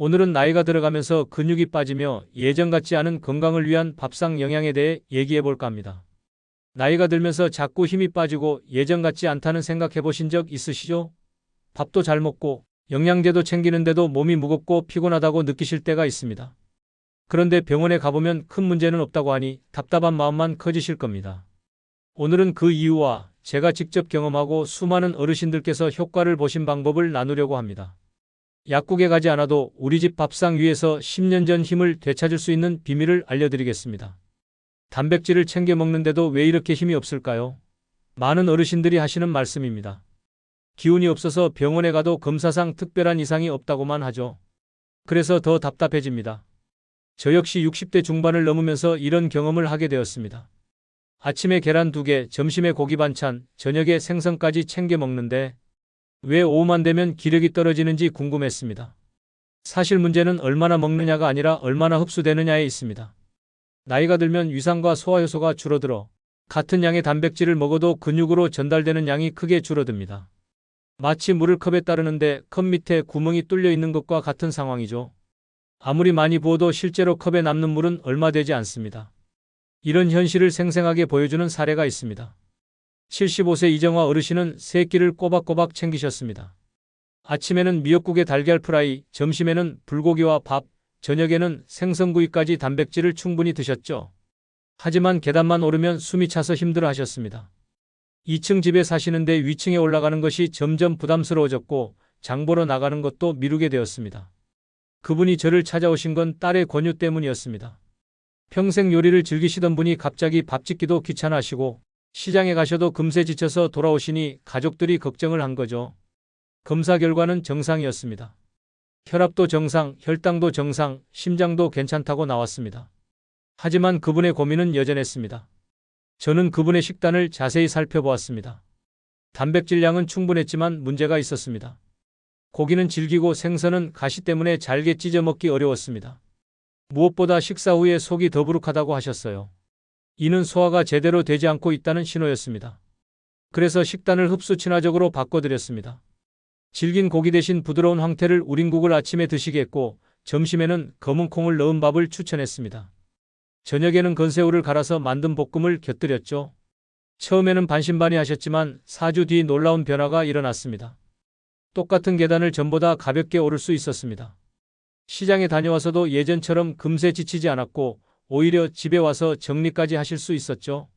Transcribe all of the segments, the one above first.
오늘은 나이가 들어가면서 근육이 빠지며 예전 같지 않은 건강을 위한 밥상 영양에 대해 얘기해 볼까 합니다. 나이가 들면서 자꾸 힘이 빠지고 예전 같지 않다는 생각해 보신 적 있으시죠? 밥도 잘 먹고 영양제도 챙기는데도 몸이 무겁고 피곤하다고 느끼실 때가 있습니다. 그런데 병원에 가보면 큰 문제는 없다고 하니 답답한 마음만 커지실 겁니다. 오늘은 그 이유와 제가 직접 경험하고 수많은 어르신들께서 효과를 보신 방법을 나누려고 합니다. 약국에 가지 않아도 우리 집 밥상 위에서 10년 전 힘을 되찾을 수 있는 비밀을 알려드리겠습니다. 단백질을 챙겨 먹는데도 왜 이렇게 힘이 없을까요? 많은 어르신들이 하시는 말씀입니다. 기운이 없어서 병원에 가도 검사상 특별한 이상이 없다고만 하죠. 그래서 더 답답해집니다. 저 역시 60대 중반을 넘으면서 이런 경험을 하게 되었습니다. 아침에 계란 2개, 점심에 고기 반찬, 저녁에 생선까지 챙겨 먹는데 왜 오후만 되면 기력이 떨어지는지 궁금했습니다. 사실 문제는 얼마나 먹느냐가 아니라 얼마나 흡수되느냐에 있습니다. 나이가 들면 위산과 소화효소가 줄어들어 같은 양의 단백질을 먹어도 근육으로 전달되는 양이 크게 줄어듭니다. 마치 물을 컵에 따르는데 컵 밑에 구멍이 뚫려 있는 것과 같은 상황이죠. 아무리 많이 부어도 실제로 컵에 남는 물은 얼마 되지 않습니다. 이런 현실을 생생하게 보여주는 사례가 있습니다. 75세 이정화 어르신은 3끼를 꼬박꼬박 챙기셨습니다. 아침에는 미역국에 달걀 프라이, 점심에는 불고기와 밥, 저녁에는 생선구이까지 단백질을 충분히 드셨죠. 하지만 계단만 오르면 숨이 차서 힘들어 하셨습니다. 2층 집에 사시는데 위층에 올라가는 것이 점점 부담스러워졌고 장 보러 나가는 것도 미루게 되었습니다. 그분이 저를 찾아오신 건 딸의 권유 때문이었습니다. 평생 요리를 즐기시던 분이 갑자기 밥 짓기도 귀찮아하시고 시장에 가셔도 금세 지쳐서 돌아오시니 가족들이 걱정을 한 거죠. 검사 결과는 정상이었습니다. 혈압도 정상, 혈당도 정상, 심장도 괜찮다고 나왔습니다. 하지만 그분의 고민은 여전했습니다. 저는 그분의 식단을 자세히 살펴보았습니다. 단백질량은 충분했지만 문제가 있었습니다. 고기는 질기고 생선은 가시 때문에 잘게 찢어 먹기 어려웠습니다. 무엇보다 식사 후에 속이 더부룩하다고 하셨어요. 이는 소화가 제대로 되지 않고 있다는 신호였습니다. 그래서 식단을 흡수 친화적으로 바꿔드렸습니다. 질긴 고기 대신 부드러운 황태를 우린 국을 아침에 드시게 했고 점심에는 검은 콩을 넣은 밥을 추천했습니다. 저녁에는 건새우를 갈아서 만든 볶음을 곁들였죠. 처음에는 반신반의하셨지만 4주 뒤 놀라운 변화가 일어났습니다. 똑같은 계단을 전보다 가볍게 오를 수 있었습니다. 시장에 다녀와서도 예전처럼 금세 지치지 않았고 오히려 집에 와서 정리까지 하실 수 있었죠.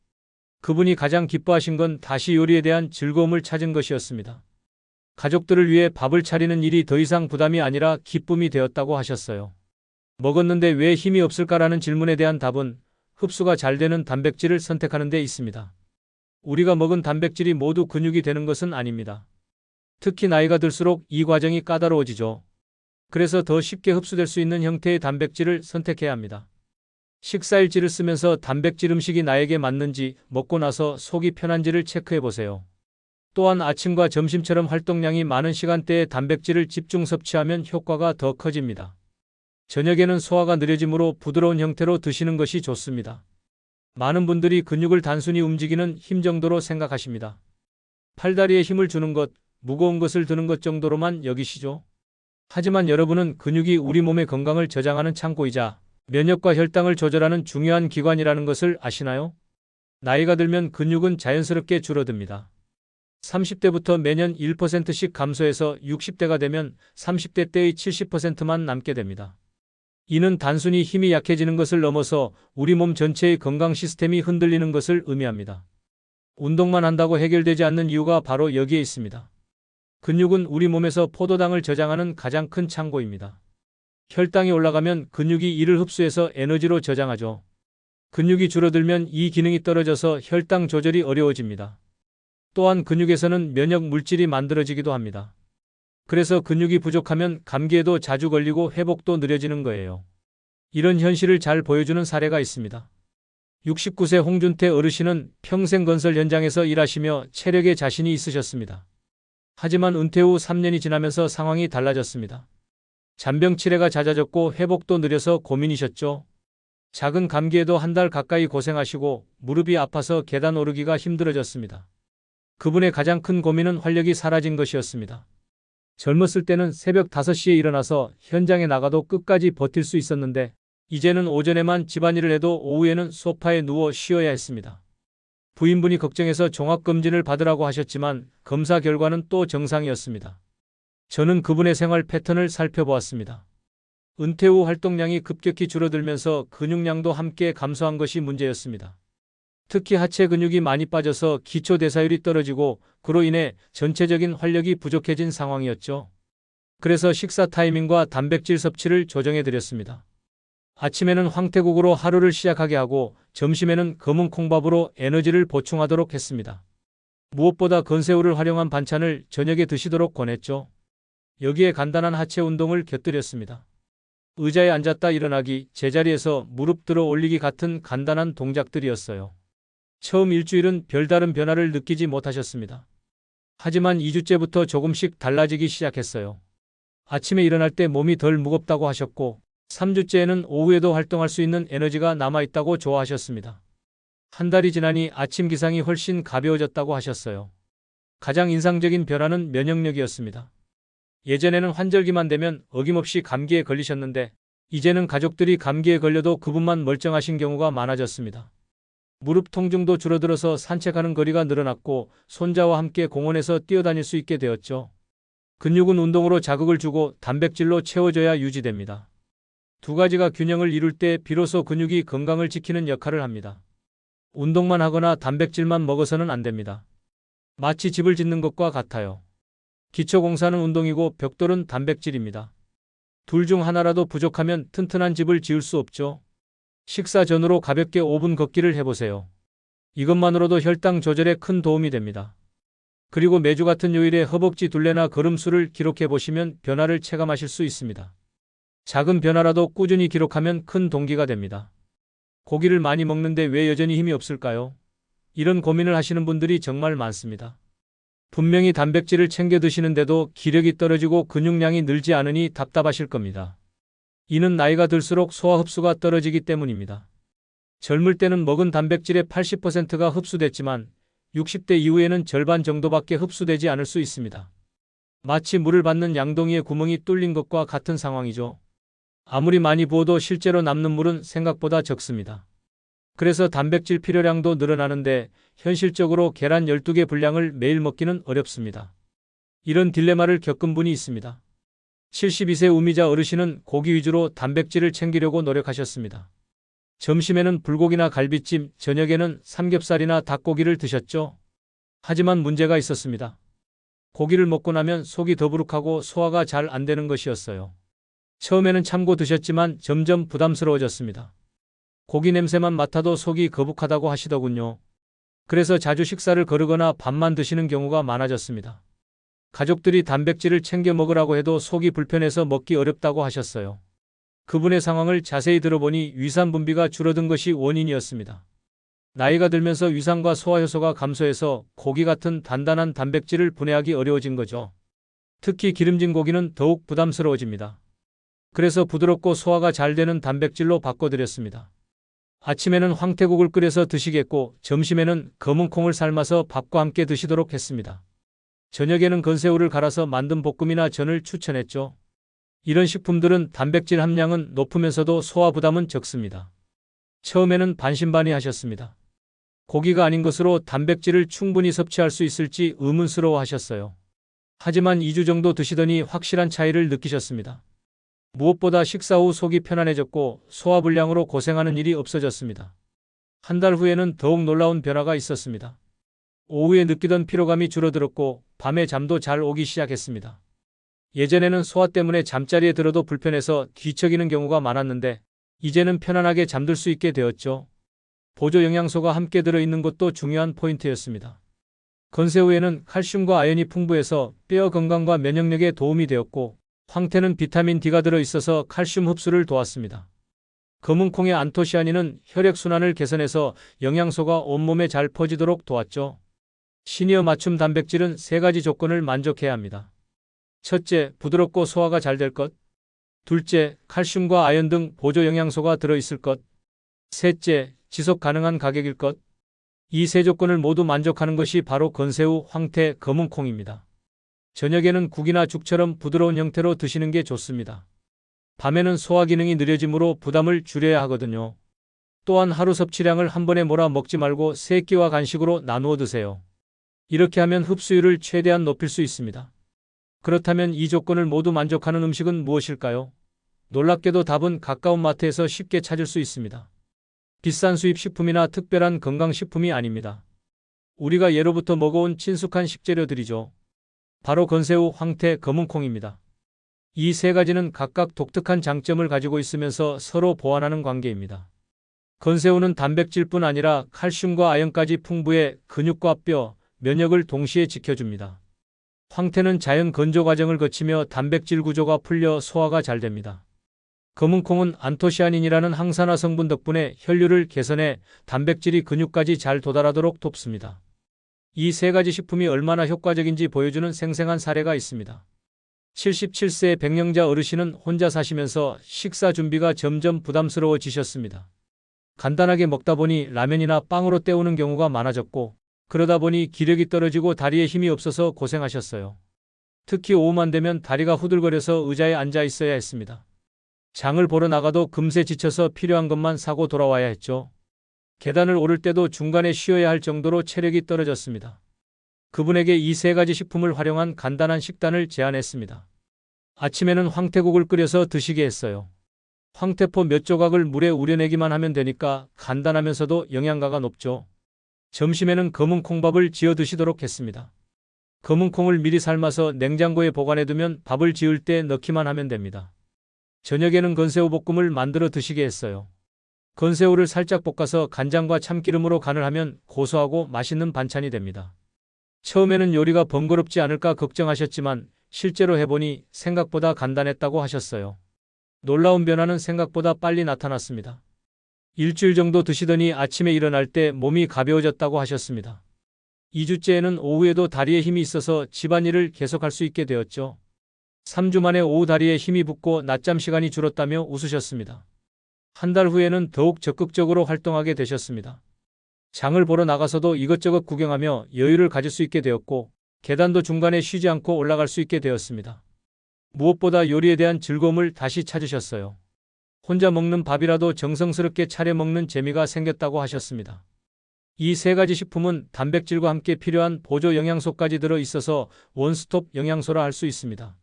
그분이 가장 기뻐하신 건 다시 요리에 대한 즐거움을 찾은 것이었습니다. 가족들을 위해 밥을 차리는 일이 더 이상 부담이 아니라 기쁨이 되었다고 하셨어요. 먹었는데 왜 힘이 없을까라는 질문에 대한 답은 흡수가 잘 되는 단백질을 선택하는 데 있습니다. 우리가 먹은 단백질이 모두 근육이 되는 것은 아닙니다. 특히 나이가 들수록 이 과정이 까다로워지죠. 그래서 더 쉽게 흡수될 수 있는 형태의 단백질을 선택해야 합니다. 식사일지를 쓰면서 단백질 음식이 나에게 맞는지 먹고 나서 속이 편한지를 체크해 보세요. 또한 아침과 점심처럼 활동량이 많은 시간대에 단백질을 집중 섭취하면 효과가 더 커집니다. 저녁에는 소화가 느려지므로 부드러운 형태로 드시는 것이 좋습니다. 많은 분들이 근육을 단순히 움직이는 힘 정도로 생각하십니다. 팔다리에 힘을 주는 것, 무거운 것을 드는 것 정도로만 여기시죠. 하지만 여러분은 근육이 우리 몸의 건강을 저장하는 창고이자 면역과 혈당을 조절하는 중요한 기관이라는 것을 아시나요? 나이가 들면 근육은 자연스럽게 줄어듭니다. 30대부터 매년 1%씩 감소해서 60대가 되면 30대 때의 70%만 남게 됩니다. 이는 단순히 힘이 약해지는 것을 넘어서 우리 몸 전체의 건강 시스템이 흔들리는 것을 의미합니다. 운동만 한다고 해결되지 않는 이유가 바로 여기에 있습니다. 근육은 우리 몸에서 포도당을 저장하는 가장 큰 창고입니다. 혈당이 올라가면 근육이 이를 흡수해서 에너지로 저장하죠. 근육이 줄어들면 이 기능이 떨어져서 혈당 조절이 어려워집니다. 또한 근육에서는 면역 물질이 만들어지기도 합니다. 그래서 근육이 부족하면 감기에도 자주 걸리고 회복도 느려지는 거예요. 이런 현실을 잘 보여주는 사례가 있습니다. 69세 홍준태 어르신은 평생 건설 현장에서 일하시며 체력에 자신이 있으셨습니다. 하지만 은퇴 후 3년이 지나면서 상황이 달라졌습니다. 잔병 치레가 잦아졌고 회복도 느려서 고민이셨죠. 작은 감기에도 한 달 가까이 고생하시고 무릎이 아파서 계단 오르기가 힘들어졌습니다. 그분의 가장 큰 고민은 활력이 사라진 것이었습니다. 젊었을 때는 새벽 5시에 일어나서 현장에 나가도 끝까지 버틸 수 있었는데 이제는 오전에만 집안일을 해도 오후에는 소파에 누워 쉬어야 했습니다. 부인분이 걱정해서 종합검진을 받으라고 하셨지만 검사 결과는 또 정상이었습니다. 저는 그분의 생활 패턴을 살펴보았습니다. 은퇴 후 활동량이 급격히 줄어들면서 근육량도 함께 감소한 것이 문제였습니다. 특히 하체 근육이 많이 빠져서 기초 대사율이 떨어지고 그로 인해 전체적인 활력이 부족해진 상황이었죠. 그래서 식사 타이밍과 단백질 섭취를 조정해 드렸습니다. 아침에는 황태국으로 하루를 시작하게 하고 점심에는 검은 콩밥으로 에너지를 보충하도록 했습니다. 무엇보다 건새우를 활용한 반찬을 저녁에 드시도록 권했죠. 여기에 간단한 하체 운동을 곁들였습니다. 의자에 앉았다 일어나기, 제자리에서 무릎 들어 올리기 같은 간단한 동작들이었어요. 처음 일주일은 별다른 변화를 느끼지 못하셨습니다. 하지만 2주째부터 조금씩 달라지기 시작했어요. 아침에 일어날 때 몸이 덜 무겁다고 하셨고 3주째에는 오후에도 활동할 수 있는 에너지가 남아있다고 좋아하셨습니다. 한 달이 지나니 아침 기상이 훨씬 가벼워졌다고 하셨어요. 가장 인상적인 변화는 면역력이었습니다. 예전에는 환절기만 되면 어김없이 감기에 걸리셨는데 이제는 가족들이 감기에 걸려도 그분만 멀쩡하신 경우가 많아졌습니다. 무릎 통증도 줄어들어서 산책하는 거리가 늘어났고 손자와 함께 공원에서 뛰어다닐 수 있게 되었죠. 근육은 운동으로 자극을 주고 단백질로 채워져야 유지됩니다. 두 가지가 균형을 이룰 때 비로소 근육이 건강을 지키는 역할을 합니다. 운동만 하거나 단백질만 먹어서는 안 됩니다. 마치 집을 짓는 것과 같아요. 기초공사는 운동이고 벽돌은 단백질입니다. 둘 중 하나라도 부족하면 튼튼한 집을 지을 수 없죠. 식사 전후로 가볍게 5분 걷기를 해보세요. 이것만으로도 혈당 조절에 큰 도움이 됩니다. 그리고 매주 같은 요일에 허벅지 둘레나 걸음수를 기록해 보시면 변화를 체감하실 수 있습니다. 작은 변화라도 꾸준히 기록하면 큰 동기가 됩니다. 고기를 많이 먹는데 왜 여전히 힘이 없을까요? 이런 고민을 하시는 분들이 정말 많습니다. 분명히 단백질을 챙겨 드시는데도 기력이 떨어지고 근육량이 늘지 않으니 답답하실 겁니다. 이는 나이가 들수록 소화 흡수가 떨어지기 때문입니다. 젊을 때는 먹은 단백질의 80%가 흡수됐지만 60대 이후에는 절반 정도밖에 흡수되지 않을 수 있습니다. 마치 물을 받는 양동이의 구멍이 뚫린 것과 같은 상황이죠. 아무리 많이 부어도 실제로 남는 물은 생각보다 적습니다. 그래서 단백질 필요량도 늘어나는데 현실적으로 계란 12개 분량을 매일 먹기는 어렵습니다. 이런 딜레마를 겪은 분이 있습니다. 72세 우미자 어르신은 고기 위주로 단백질을 챙기려고 노력하셨습니다. 점심에는 불고기나 갈비찜, 저녁에는 삼겹살이나 닭고기를 드셨죠. 하지만 문제가 있었습니다. 고기를 먹고 나면 속이 더부룩하고 소화가 잘 안 되는 것이었어요. 처음에는 참고 드셨지만 점점 부담스러워졌습니다. 고기 냄새만 맡아도 속이 거북하다고 하시더군요. 그래서 자주 식사를 거르거나 밥만 드시는 경우가 많아졌습니다. 가족들이 단백질을 챙겨 먹으라고 해도 속이 불편해서 먹기 어렵다고 하셨어요. 그분의 상황을 자세히 들어보니 위산 분비가 줄어든 것이 원인이었습니다. 나이가 들면서 위산과 소화 효소가 감소해서 고기 같은 단단한 단백질을 분해하기 어려워진 거죠. 특히 기름진 고기는 더욱 부담스러워집니다. 그래서 부드럽고 소화가 잘 되는 단백질로 바꿔드렸습니다. 아침에는 황태국을 끓여서 드시겠고 점심에는 검은 콩을 삶아서 밥과 함께 드시도록 했습니다. 저녁에는 건새우를 갈아서 만든 볶음이나 전을 추천했죠. 이런 식품들은 단백질 함량은 높으면서도 소화 부담은 적습니다. 처음에는 반신반의하셨습니다. 고기가 아닌 것으로 단백질을 충분히 섭취할 수 있을지 의문스러워 하셨어요. 하지만 2주 정도 드시더니 확실한 차이를 느끼셨습니다. 무엇보다 식사 후 속이 편안해졌고 소화불량으로 고생하는 일이 없어졌습니다. 한 달 후에는 더욱 놀라운 변화가 있었습니다. 오후에 느끼던 피로감이 줄어들었고 밤에 잠도 잘 오기 시작했습니다. 예전에는 소화 때문에 잠자리에 들어도 불편해서 뒤척이는 경우가 많았는데 이제는 편안하게 잠들 수 있게 되었죠. 보조 영양소가 함께 들어있는 것도 중요한 포인트였습니다. 건새우에는 칼슘과 아연이 풍부해서 뼈 건강과 면역력에 도움이 되었고 황태는 비타민 D가 들어있어서 칼슘 흡수를 도왔습니다. 검은 콩의 안토시아닌은 혈액순환을 개선해서 영양소가 온몸에 잘 퍼지도록 도왔죠. 시니어 맞춤 단백질은 3가지 조건을 만족해야 합니다. 첫째, 부드럽고 소화가 잘 될 것. 둘째, 칼슘과 아연 등 보조 영양소가 들어있을 것. 셋째, 지속 가능한 가격일 것. 이 3조건을 모두 만족하는 것이 바로 건새우, 황태, 검은 콩입니다. 저녁에는 국이나 죽처럼 부드러운 형태로 드시는 게 좋습니다. 밤에는 소화 기능이 느려지므로 부담을 줄여야 하거든요. 또한 하루 섭취량을 한 번에 몰아 먹지 말고 세 끼와 간식으로 나누어 드세요. 이렇게 하면 흡수율을 최대한 높일 수 있습니다. 그렇다면 이 조건을 모두 만족하는 음식은 무엇일까요? 놀랍게도 답은 가까운 마트에서 쉽게 찾을 수 있습니다. 비싼 수입 식품이나 특별한 건강식품이 아닙니다. 우리가 예로부터 먹어온 친숙한 식재료들이죠. 바로 건새우, 황태, 검은콩입니다. 이 세 가지는 각각 독특한 장점을 가지고 있으면서 서로 보완하는 관계입니다. 건새우는 단백질뿐 아니라 칼슘과 아연까지 풍부해 근육과 뼈, 면역을 동시에 지켜줍니다. 황태는 자연 건조 과정을 거치며 단백질 구조가 풀려 소화가 잘 됩니다. 검은콩은 안토시아닌이라는 항산화 성분 덕분에 혈류를 개선해 단백질이 근육까지 잘 도달하도록 돕습니다. 이 세 가지 식품이 얼마나 효과적인지 보여주는 생생한 사례가 있습니다. 77세의 백령자 어르신은 혼자 사시면서 식사 준비가 점점 부담스러워지셨습니다. 간단하게 먹다 보니 라면이나 빵으로 때우는 경우가 많아졌고, 그러다 보니 기력이 떨어지고 다리에 힘이 없어서 고생하셨어요. 특히 오후만 되면 다리가 후들거려서 의자에 앉아 있어야 했습니다. 장을 보러 나가도 금세 지쳐서 필요한 것만 사고 돌아와야 했죠. 계단을 오를 때도 중간에 쉬어야 할 정도로 체력이 떨어졌습니다. 그분에게 이 세 가지 식품을 활용한 간단한 식단을 제안했습니다. 아침에는 황태국을 끓여서 드시게 했어요. 황태포 몇 조각을 물에 우려내기만 하면 되니까 간단하면서도 영양가가 높죠. 점심에는 검은 콩밥을 지어 드시도록 했습니다. 검은 콩을 미리 삶아서 냉장고에 보관해두면 밥을 지을 때 넣기만 하면 됩니다. 저녁에는 건새우 볶음을 만들어 드시게 했어요. 건새우를 살짝 볶아서 간장과 참기름으로 간을 하면 고소하고 맛있는 반찬이 됩니다. 처음에는 요리가 번거롭지 않을까 걱정하셨지만 실제로 해보니 생각보다 간단했다고 하셨어요. 놀라운 변화는 생각보다 빨리 나타났습니다. 일주일 정도 드시더니 아침에 일어날 때 몸이 가벼워졌다고 하셨습니다. 2주째에는 오후에도 다리에 힘이 있어서 집안일을 계속할 수 있게 되었죠. 3주 만에 오후 다리에 힘이 붙고 낮잠 시간이 줄었다며 웃으셨습니다. 한 달 후에는 더욱 적극적으로 활동하게 되셨습니다. 장을 보러 나가서도 이것저것 구경하며 여유를 가질 수 있게 되었고, 계단도 중간에 쉬지 않고 올라갈 수 있게 되었습니다. 무엇보다 요리에 대한 즐거움을 다시 찾으셨어요. 혼자 먹는 밥이라도 정성스럽게 차려 먹는 재미가 생겼다고 하셨습니다. 이 세 가지 식품은 단백질과 함께 필요한 보조 영양소까지 들어 있어서 원스톱 영양소라 할 수 있습니다.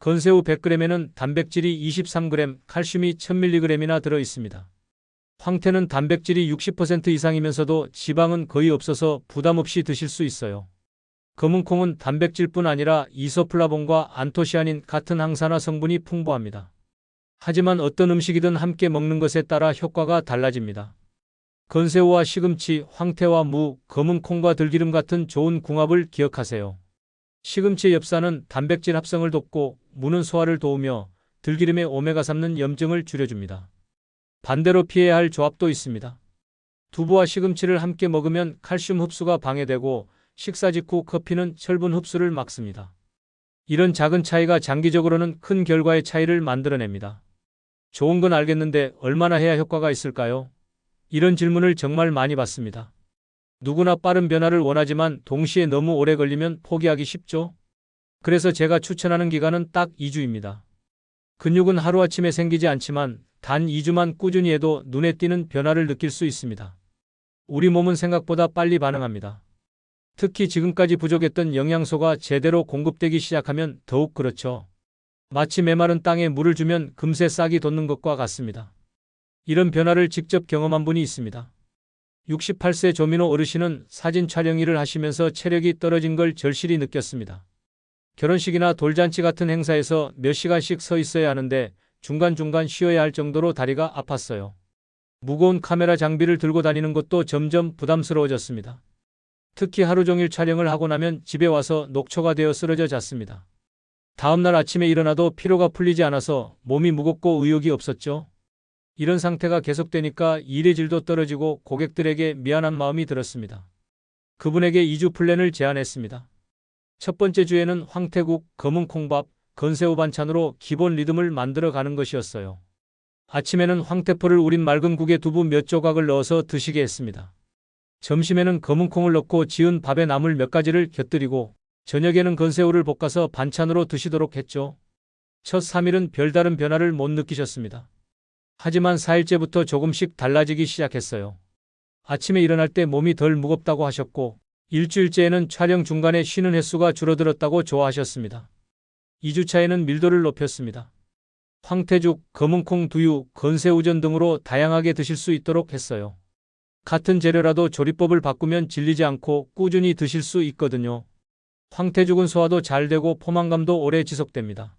건새우 100g에는 단백질이 23g, 칼슘이 1000mg이나 들어 있습니다. 황태는 단백질이 60% 이상이면서도 지방은 거의 없어서 부담 없이 드실 수 있어요. 검은콩은 단백질뿐 아니라 이소플라본과 안토시아닌 같은 항산화 성분이 풍부합니다. 하지만 어떤 음식이든 함께 먹는 것에 따라 효과가 달라집니다. 건새우와 시금치, 황태와 무, 검은콩과 들기름 같은 좋은 궁합을 기억하세요. 시금치의 엽산은 단백질 합성을 돕고 무는 소화를 도우며 들기름의 오메가3는 염증을 줄여줍니다. 반대로 피해야 할 조합도 있습니다. 두부와 시금치를 함께 먹으면 칼슘 흡수가 방해되고 식사 직후 커피는 철분 흡수를 막습니다. 이런 작은 차이가 장기적으로는 큰 결과의 차이를 만들어냅니다. 좋은 건 알겠는데 얼마나 해야 효과가 있을까요? 이런 질문을 정말 많이 받습니다. 누구나 빠른 변화를 원하지만 동시에 너무 오래 걸리면 포기하기 쉽죠? 그래서 제가 추천하는 기간은 딱 2주입니다. 근육은 하루아침에 생기지 않지만 단 2주만 꾸준히 해도 눈에 띄는 변화를 느낄 수 있습니다. 우리 몸은 생각보다 빨리 반응합니다. 특히 지금까지 부족했던 영양소가 제대로 공급되기 시작하면 더욱 그렇죠. 마치 메마른 땅에 물을 주면 금세 싹이 돋는 것과 같습니다. 이런 변화를 직접 경험한 분이 있습니다. 68세 조민호 어르신은 사진 촬영 일을 하시면서 체력이 떨어진 걸 절실히 느꼈습니다. 결혼식이나 돌잔치 같은 행사에서 몇 시간씩 서 있어야 하는데 중간중간 쉬어야 할 정도로 다리가 아팠어요. 무거운 카메라 장비를 들고 다니는 것도 점점 부담스러워졌습니다. 특히 하루 종일 촬영을 하고 나면 집에 와서 녹초가 되어 쓰러져 잤습니다. 다음날 아침에 일어나도 피로가 풀리지 않아서 몸이 무겁고 의욕이 없었죠. 이런 상태가 계속되니까 일의 질도 떨어지고 고객들에게 미안한 마음이 들었습니다. 그분에게 2주 플랜을 제안했습니다. 첫 번째 주에는 황태국, 검은 콩밥, 건새우 반찬으로 기본 리듬을 만들어 가는 것이었어요. 아침에는 황태포를 우린 맑은 국에 두부 몇 조각을 넣어서 드시게 했습니다. 점심에는 검은 콩을 넣고 지은 밥에 나물 몇 가지를 곁들이고 저녁에는 건새우를 볶아서 반찬으로 드시도록 했죠. 첫 3일은 별다른 변화를 못 느끼셨습니다. 하지만 4일째부터 조금씩 달라지기 시작했어요. 아침에 일어날 때 몸이 덜 무겁다고 하셨고, 일주일째에는 촬영 중간에 쉬는 횟수가 줄어들었다고 좋아하셨습니다. 2주차에는 밀도를 높였습니다. 황태죽, 검은콩 두유, 건새우전 등으로 다양하게 드실 수 있도록 했어요. 같은 재료라도 조리법을 바꾸면 질리지 않고 꾸준히 드실 수 있거든요. 황태죽은 소화도 잘 되고 포만감도 오래 지속됩니다.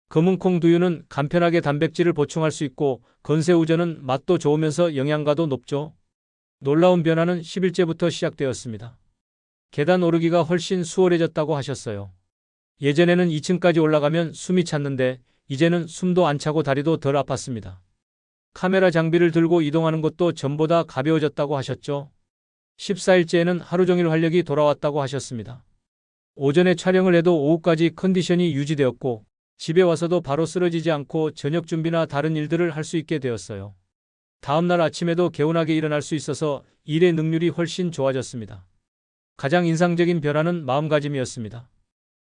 검은콩 두유는 간편하게 단백질을 보충할 수 있고 건새우전은 맛도 좋으면서 영양가도 높죠. 놀라운 변화는 10일째부터 시작되었습니다. 계단 오르기가 훨씬 수월해졌다고 하셨어요. 예전에는 2층까지 올라가면 숨이 찼는데 이제는 숨도 안 차고 다리도 덜 아팠습니다. 카메라 장비를 들고 이동하는 것도 전보다 가벼워졌다고 하셨죠. 14일째에는 하루 종일 활력이 돌아왔다고 하셨습니다. 오전에 촬영을 해도 오후까지 컨디션이 유지되었고 집에 와서도 바로 쓰러지지 않고 저녁 준비나 다른 일들을 할 수 있게 되었어요. 다음날 아침에도 개운하게 일어날 수 있어서 일의 능률이 훨씬 좋아졌습니다. 가장 인상적인 변화는 마음가짐이었습니다.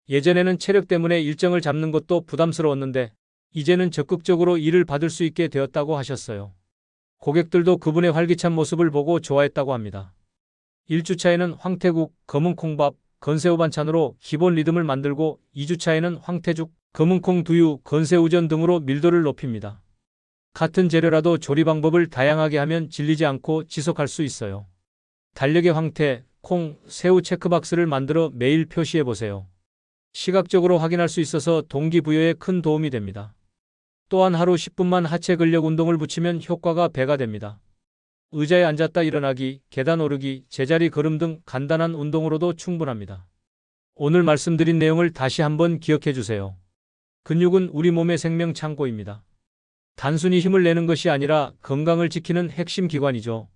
예전에는 체력 때문에 일정을 잡는 것도 부담스러웠는데 이제는 적극적으로 일을 받을 수 있게 되었다고 하셨어요. 고객들도 그분의 활기찬 모습을 보고 좋아했다고 합니다. 1주차에는 황태국, 검은콩밥, 건새우 반찬으로 기본 리듬을 만들고 2주차에는 황태죽, 검은콩 두유, 건새우전 등으로 밀도를 높입니다. 같은 재료라도 조리 방법을 다양하게 하면 질리지 않고 지속할 수 있어요. 달력에 황태, 콩, 새우 체크박스를 만들어 매일 표시해 보세요. 시각적으로 확인할 수 있어서 동기부여에 큰 도움이 됩니다. 또한 하루 10분만 하체 근력 운동을 붙이면 효과가 배가 됩니다. 의자에 앉았다 일어나기, 계단 오르기, 제자리 걸음 등 간단한 운동으로도 충분합니다. 오늘 말씀드린 내용을 다시 한번 기억해 주세요. 근육은 우리 몸의 생명 창고입니다. 단순히 힘을 내는 것이 아니라 건강을 지키는 핵심 기관이죠.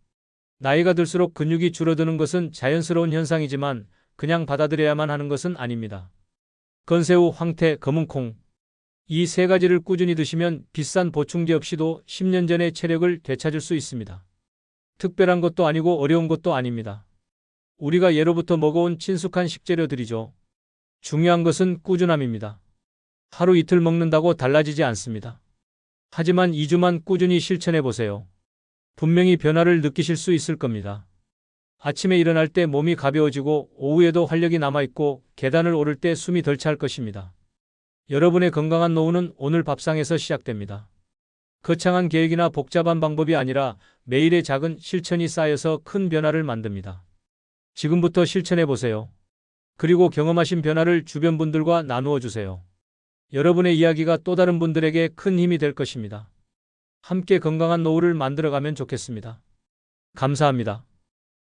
나이가 들수록 근육이 줄어드는 것은 자연스러운 현상이지만 그냥 받아들여야만 하는 것은 아닙니다. 건새우, 황태, 검은콩 이 세 가지를 꾸준히 드시면 비싼 보충제 없이도 10년 전의 체력을 되찾을 수 있습니다. 특별한 것도 아니고 어려운 것도 아닙니다. 우리가 예로부터 먹어온 친숙한 식재료들이죠. 중요한 것은 꾸준함입니다. 하루 이틀 먹는다고 달라지지 않습니다. 하지만 2주만 꾸준히 실천해 보세요. 분명히 변화를 느끼실 수 있을 겁니다. 아침에 일어날 때 몸이 가벼워지고 오후에도 활력이 남아있고 계단을 오를 때 숨이 덜 찰 것입니다. 여러분의 건강한 노후는 오늘 밥상에서 시작됩니다. 거창한 계획이나 복잡한 방법이 아니라 매일의 작은 실천이 쌓여서 큰 변화를 만듭니다. 지금부터 실천해 보세요. 그리고 경험하신 변화를 주변 분들과 나누어 주세요. 여러분의 이야기가 또 다른 분들에게 큰 힘이 될 것입니다. 함께 건강한 노후를 만들어가면 좋겠습니다. 감사합니다.